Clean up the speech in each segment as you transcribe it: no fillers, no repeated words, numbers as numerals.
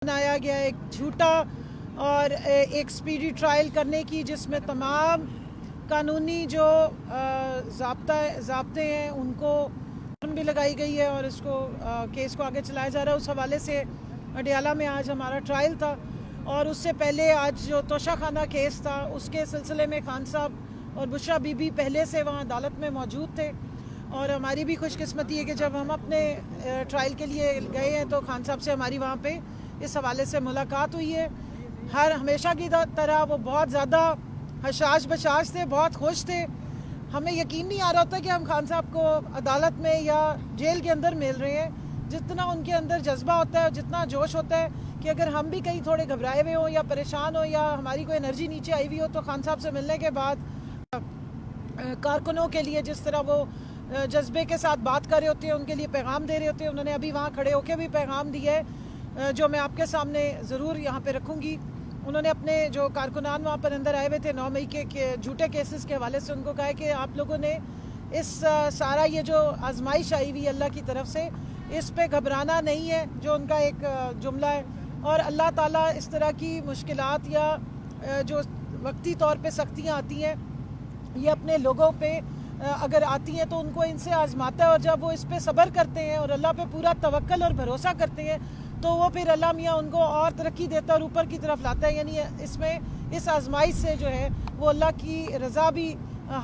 बनाया गया एक झूठा और एक स्पीडी ट्रायल करने की, जिसमें तमाम कानूनी जो ज़ाब्ते हैं उनको भी लगाई गई है और इसको केस को आगे चलाया जा रहा है। उस हवाले से अडियाला में आज हमारा ट्रायल था और उससे पहले आज जो तोशाखाना केस था उसके सिलसिले में खान साहब और बुशरा बीबी पहले से वहाँ अदालत में मौजूद थे। और हमारी भी खुशकिस्मती है कि जब हम अपने ट्रायल के लिए गए हैं तो खान साहब से हमारी वहाँ पे इस हवाले से मुलाकात हुई है। हर हमेशा की तरह वो बहुत ज़्यादा हशाश बशाश थे, बहुत खुश थे। हमें यकीन नहीं आ रहा होता कि हम खान साहब को अदालत में या जेल के अंदर मिल रहे हैं। जितना उनके अंदर जज्बा होता है, जितना जोश होता है कि अगर हम भी कहीं थोड़े घबराए हुए हों या परेशान हो या हमारी कोई एनर्जी नीचे आई हुई हो तो खान साहब से मिलने के बाद कारकुनों के लिए जिस तरह वो जज्बे के साथ बात कर रहे होते हैं, उनके लिए पैगाम दे रहे होते हैं। उन्होंने अभी वहाँ खड़े होकर भी पैगाम दिया है जो मैं आपके सामने ज़रूर यहाँ पे रखूँगी। उन्होंने अपने जो कारकुनान वहाँ पर अंदर आए हुए थे 9 मई के झूठे केसेस के हवाले से उनको कहा है कि आप लोगों ने इस सारा ये जो आजमाइश आई हुई अल्लाह की तरफ से, इस पे घबराना नहीं है, जो उनका एक जुमला है। और अल्लाह ताला इस तरह की मुश्किलात या जो वक्ती तौर पे सख्तियाँ आती हैं ये अपने लोगों पे अगर आती हैं तो उनको इनसे आजमाता है। और जब वो इस पे सब्र करते हैं और अल्लाह पे पूरा तवक्ल और भरोसा करते हैं तो वो फिर अल्लाह मियाँ उनको और तरक्की देता है और ऊपर की तरफ लाता है। यानी इसमें इस आजमाइश से जो है वो अल्लाह की रज़ा भी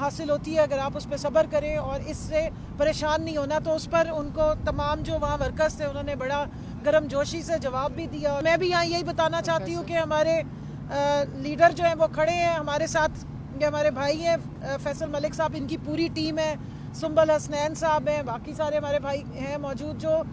हासिल होती है अगर आप उस पर सब्र करें और इससे परेशान नहीं होना। तो उस पर उनको तमाम जो वहाँ वर्कर्स थे उन्होंने बड़ा गर्म जोशी से जवाब भी दिया। मैं भी यहाँ यही बताना चाहती हूँ कि हमारे लीडर जो हैं वो खड़े हैं हमारे साथ। ये हमारे भाई हैं फैसल मलिक साहब, इनकी पूरी टीम है, सुंबल हसनैन साहब हैं, बाकी सारे हमारे भाई हैं मौजूद जो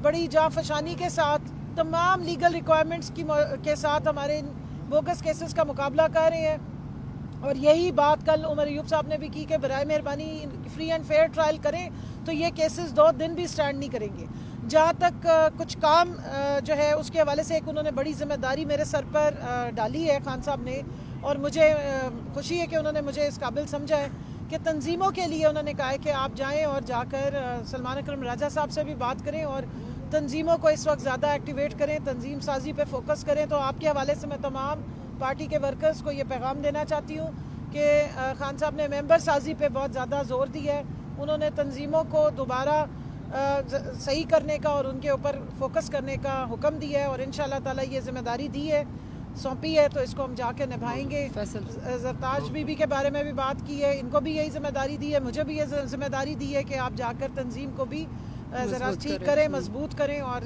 बड़ी जाफशानी के साथ तमाम लीगल रिक्वायरमेंट्स के साथ हमारे इन बोगस केसेस का मुकाबला कर रहे हैं। और यही बात कल उमर अयूब साहब ने भी की कि बराए मेहरबानी फ्री एंड फेयर ट्रायल करें तो ये केसेस 2 दिन भी स्टैंड नहीं करेंगे। जहाँ तक कुछ काम जो है उसके हवाले से एक उन्होंने बड़ी जिम्मेदारी मेरे सर पर डाली है खान साहब ने, और मुझे खुशी है कि उन्होंने मुझे इस काबिल समझा है कि तंजीमों के लिए उन्होंने कहा है कि आप जाएं और जाकर सलमान अकरम राजा साहब से भी बात करें और तंजीमों को इस वक्त ज़्यादा एक्टिवेट करें, तंजीम साजी पे फोकस करें। तो आपके हवाले से मैं तमाम पार्टी के वर्कर्स को ये पैगाम देना चाहती हूँ कि खान साहब ने मेंबर साजी पे बहुत ज़्यादा जोर दिया है। उन्होंने तंजीमों को दोबारा सही करने का और उनके ऊपर फोकस करने का हुक्म दिया है और इंशाअल्लाह ताला ये जिम्मेदारी दी है, सौंपी है, तो इसको हम जाके निभाएंगे। जरताज बीबी के बारे में भी बात की है, इनको भी यही जिम्मेदारी दी है, मुझे भी ये जिम्मेदारी दी है कि आप जाकर तंजीम को भी ज़रा ठीक करें, मजबूत करें और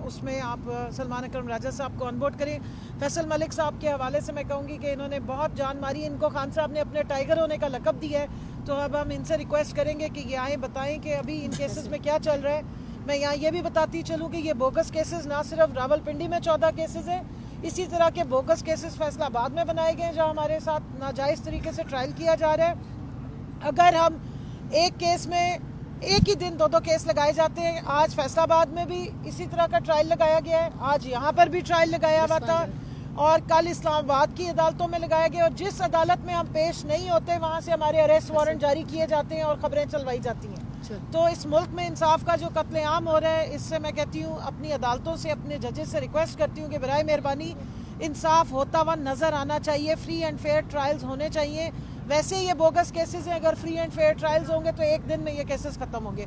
उसमें आप सलमान अकरम राजा साहब को ऑनबोर्ड करें। फैसल मलिक साहब के हवाले से मैं कहूँगी कि इन्होंने बहुत जान मारी, इनको खान साहब ने अपने टाइगर होने का लक़ब दिया है। तो अब हम इनसे रिक्वेस्ट करेंगे कि ये आएँ, बताएँ कि अभी इन केसेस में क्या चल रहा है। मैं यहाँ ये भी बताती चलूँ कि ये बोगस केसेस ना सिर्फ रावलपिंडी में 14 केसेस हैं, इसी तरह के बोगस केसेस फैसलाबाद में बनाए गए हैं जहाँ हमारे साथ नाजायज़ तरीके से ट्रायल किया जा रहा है। अगर हम एक केस में एक ही दिन 2-2 केस लगाए जाते हैं, आज फैसलाबाद में भी इसी तरह का ट्रायल लगाया गया है, आज यहाँ पर भी ट्रायल लगाया हुआ था और कल इस्लामाबाद की अदालतों में लगाया गया। और जिस अदालत में हम पेश नहीं होते वहाँ से हमारे अरेस्ट वारंट जारी किए जाते हैं और खबरें चलवाई जाती हैं। तो इस मुल्क में इंसाफ का जो कत्लेआम हो रहा है, इससे मैं कहती हूँ अपनी अदालतों से, अपने जजेस से रिक्वेस्ट करती हूँ कि बराए मेहरबानी इंसाफ होता हुआ नज़र आना चाहिए, फ्री एंड फेयर ट्रायल्स होने चाहिए। वैसे ये बोगस केसेस हैं, अगर फ्री एंड फेयर ट्रायल्स होंगे तो एक दिन में ये केसेस खत्म होंगे।